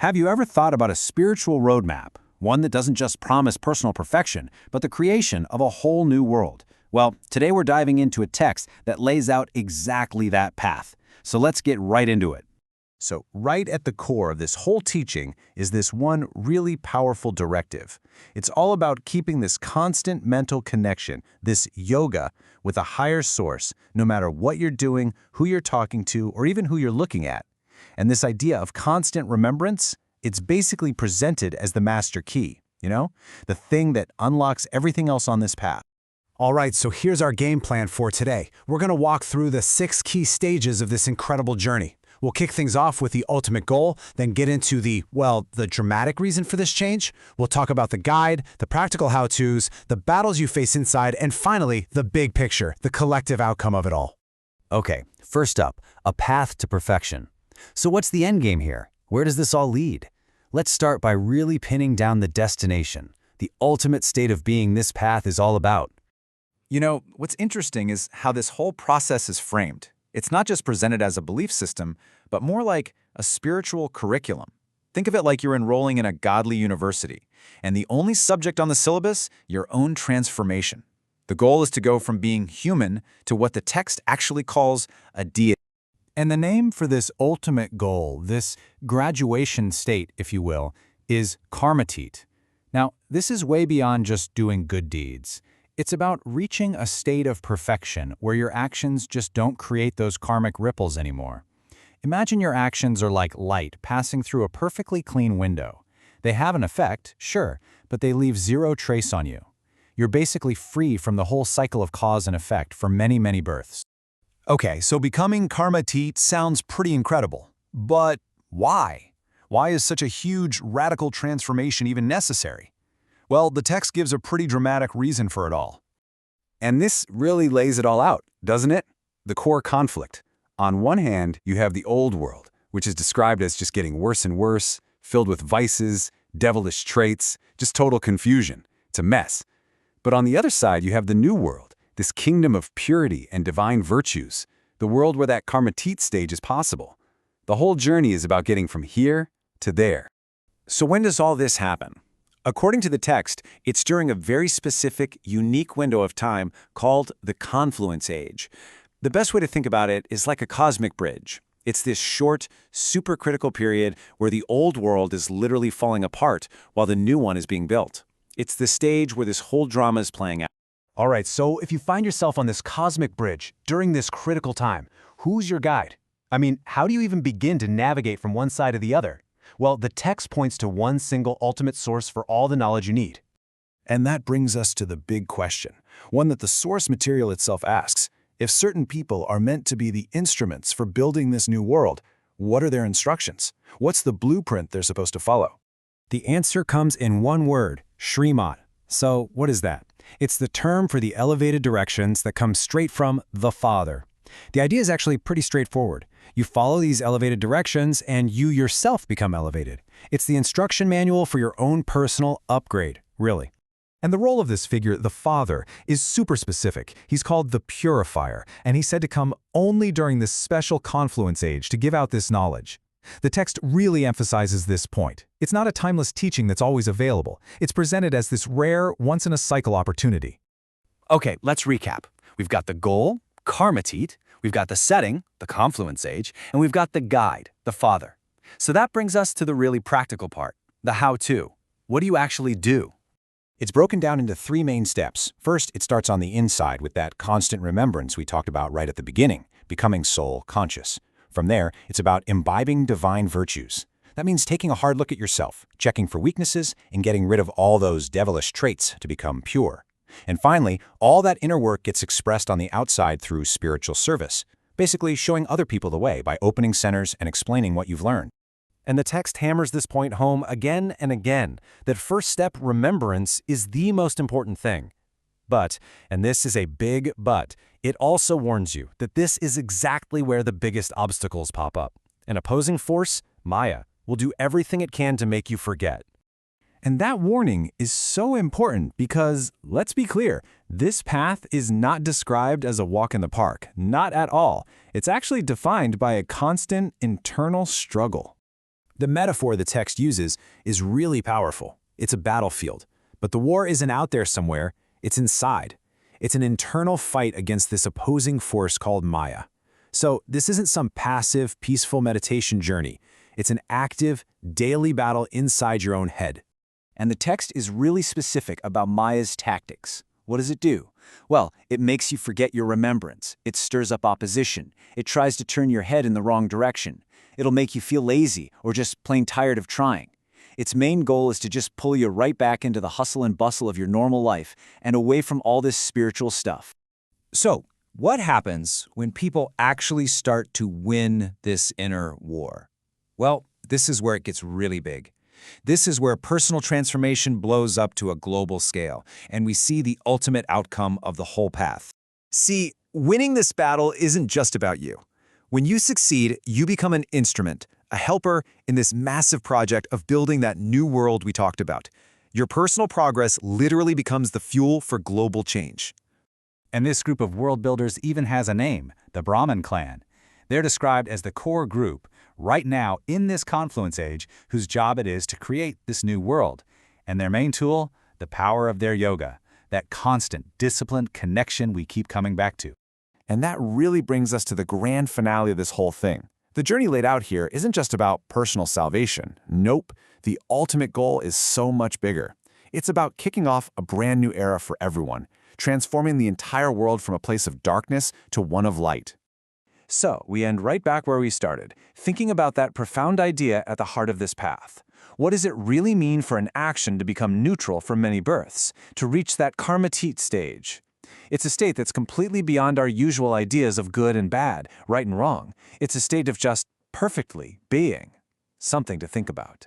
Have you ever thought about a spiritual roadmap, one that doesn't just promise personal perfection, but the creation of a whole new world? Well, today we're diving into a text that lays out exactly that path. So let's get right into it. So, right at the core of this whole teaching is this one really powerful directive. It's all about keeping this constant mental connection, this yoga, with a higher source, no matter what you're doing, who you're talking to, or even who you're looking at. And this idea of constant remembrance, it's basically presented as the master key, the thing that unlocks everything else on this path. All right, so here's our game plan for today. We're going to walk through the 6 key stages of this incredible journey. We'll kick things off with the ultimate goal, then get into the dramatic reason for this change. We'll talk about the guide, the practical how-tos, the battles you face inside, and finally, the big picture, the collective outcome of it all. Okay, first up, a path to perfection. So what's the end game here? Where does this all lead? Let's start by really pinning down the destination, the ultimate state of being this path is all about. What's interesting is how this whole process is framed. It's not just presented as a belief system, but more like a spiritual curriculum. Think of it like you're enrolling in a godly university, and the only subject on the syllabus, your own transformation. The goal is to go from being human to what the text actually calls a deity. And the name for this ultimate goal, this graduation state, if you will, is Karmatit. Now, this is way beyond just doing good deeds. It's about reaching a state of perfection where your actions just don't create those karmic ripples anymore. Imagine your actions are like light passing through a perfectly clean window. They have an effect, sure, but they leave zero trace on you. You're basically free from the whole cycle of cause and effect for many, many births. Okay, so becoming Karmatit sounds pretty incredible. But why? Why is such a huge, radical transformation even necessary? Well, the text gives a pretty dramatic reason for it all. And this really lays it all out, doesn't it? The core conflict. On one hand, you have the old world, which is described as just getting worse and worse, filled with vices, devilish traits, just total confusion. It's a mess. But on the other side, you have the new world, this kingdom of purity and divine virtues, the world where that Karmatit stage is possible. The whole journey is about getting from here to there. So when does all this happen? According to the text, it's during a very specific, unique window of time called the Confluence Age. The best way to think about it is like a cosmic bridge. It's this short, supercritical period where the old world is literally falling apart while the new one is being built. It's the stage where this whole drama is playing out. All right, so if you find yourself on this cosmic bridge during this critical time, who's your guide? I mean, how do you even begin to navigate from one side to the other? Well, the text points to one single ultimate source for all the knowledge you need. And that brings us to the big question, one that the source material itself asks. If certain people are meant to be the instruments for building this new world, what are their instructions? What's the blueprint they're supposed to follow? The answer comes in one word, Srimad. So what is that? It's the term for the elevated directions that come straight from the Father. The idea is actually pretty straightforward. You follow these elevated directions and you yourself become elevated. It's the instruction manual for your own personal upgrade, really. And the role of this figure, the Father, is super specific. He's called the Purifier, and he's said to come only during this special confluence age to give out this knowledge. The text really emphasizes this point. It's not a timeless teaching that's always available. It's presented as this rare, once-in-a-cycle opportunity. Okay, let's recap. We've got the goal, Karmatit, we've got the setting, the Confluence Age, and we've got the guide, the Father. So that brings us to the really practical part, the how-to. What do you actually do? It's broken down into 3 main steps. First, it starts on the inside with that constant remembrance we talked about right at the beginning, becoming soul conscious. From there, it's about imbibing divine virtues. That means taking a hard look at yourself, checking for weaknesses, and getting rid of all those devilish traits to become pure. And finally, all that inner work gets expressed on the outside through spiritual service, basically showing other people the way by opening centers and explaining what you've learned. And the text hammers this point home again and again, that first step, remembrance, is the most important thing. But, and this is a big but, it also warns you that this is exactly where the biggest obstacles pop up. An opposing force, Maya, will do everything it can to make you forget. And that warning is so important because, let's be clear, this path is not described as a walk in the park, not at all. It's actually defined by a constant internal struggle. The metaphor the text uses is really powerful. It's a battlefield. But the war isn't out there somewhere, it's inside. It's an internal fight against this opposing force called Maya. So this isn't some passive, peaceful meditation journey. It's an active, daily battle inside your own head. And the text is really specific about Maya's tactics. What does it do? Well, it makes you forget your remembrance. It stirs up opposition. It tries to turn your head in the wrong direction. It'll make you feel lazy or just plain tired of trying. Its main goal is to just pull you right back into the hustle and bustle of your normal life and away from all this spiritual stuff. So, what happens when people actually start to win this inner war? Well, this is where it gets really big. This is where personal transformation blows up to a global scale, and we see the ultimate outcome of the whole path. See, winning this battle isn't just about you. When you succeed, you become an instrument, a helper in this massive project of building that new world we talked about. Your personal progress literally becomes the fuel for global change. And this group of world builders even has a name, the Brahmin clan. They're described as the core group, right now in this confluence age, whose job it is to create this new world. And their main tool, the power of their yoga, that constant, disciplined connection we keep coming back to. And that really brings us to the grand finale of this whole thing. The journey laid out here isn't just about personal salvation. Nope, the ultimate goal is so much bigger. It's about kicking off a brand new era for everyone, transforming the entire world from a place of darkness to one of light. So, we end right back where we started, thinking about that profound idea at the heart of this path. What does it really mean for an action to become neutral for many births, to reach that karmatit stage? It's a state that's completely beyond our usual ideas of good and bad, right and wrong. It's a state of just perfectly being. Something to think about.